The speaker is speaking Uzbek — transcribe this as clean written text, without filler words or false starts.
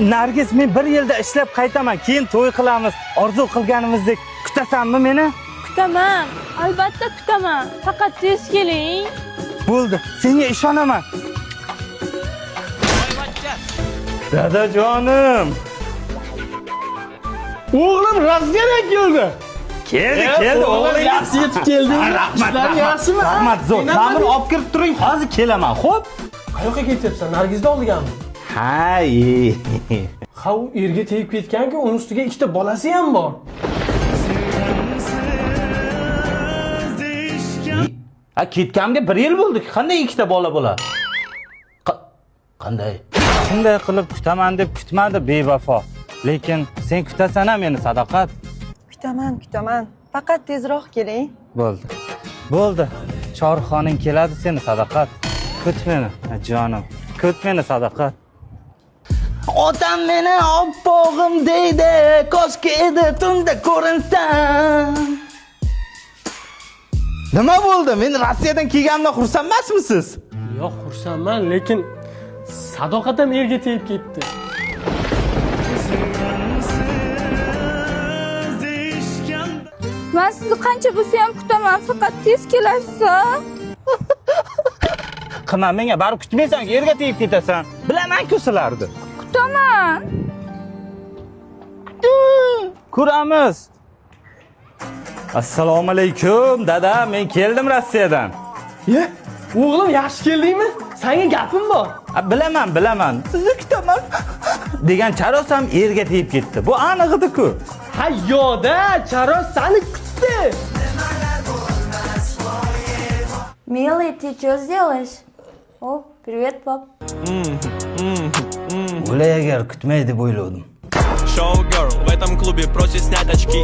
Nargiz, men 1 yilda ishlab qaytaman, keyin to'y qilamiz. Orzu qilganimizdek kutasanmi meni? Kutaman, albatta kutaman. Faqat tez keling. Bo'ldi, senga ishonaman. Dadajonim. O'g'lim Rossiyadan keldi. Keldi, o'g'lim. Yaxshi yetib keldingiz. Rahmat, yaxshimi? Rahmat, zo'r. Ta'mir olib kirib turing, hozir kelaman. Xo'p? Qayoqqa ketyapsan? Nargizda olganmi? Ha, Ha, u erga tegib ketganki, uning ustiga ikkita bolasi ham bor. Ha, ketganimga 1 yil bo'ldi. Qanday ikkita bola bo'ladi? Qanday? Shunday qilib kutaman deb kutmadi bevafo. Lekin sen kutasan-a meni, Sadoqat? Kutaman. Faqat tezroq keling. Bo'ldi. Chorxoning keladi seni, Sadoqat. Kut meni, jonim. Kut meni, Sadoqat. Otam meni oppog'im deydi, koshki edi tunda ko'rinsam. Nima bo'ldi? Men Rossiyadan kelganimdan xursand emasmisiz? Yo'q, xursandman, lekin Sadoqat ham erga tegib ketdi. Men sizni qancha bo'lsa ham kutaman, faqat tez kelasiz. Qilma menga, barib kutmaysan, yerga tegib ketasan. Bilaman-ku sizlarni. Kutaman. Ko'ramiz. Assalomu alaykum, dada. Men keldim Rossiyadan. Ye, o'g'lim yaxshi keldingmi? Senga gapim bor. Bilaman. Sizni kutaman. Degan charos ham yerga tegib ketdi. Bu aniq edi-ku. Ha, yo'da, Charos seni kutdi. Милый, ты что сделаешь? О, привет, пап. O'lay agar kutmaydi deb o'yladim. Showgirl в этом клубе просит снять очки.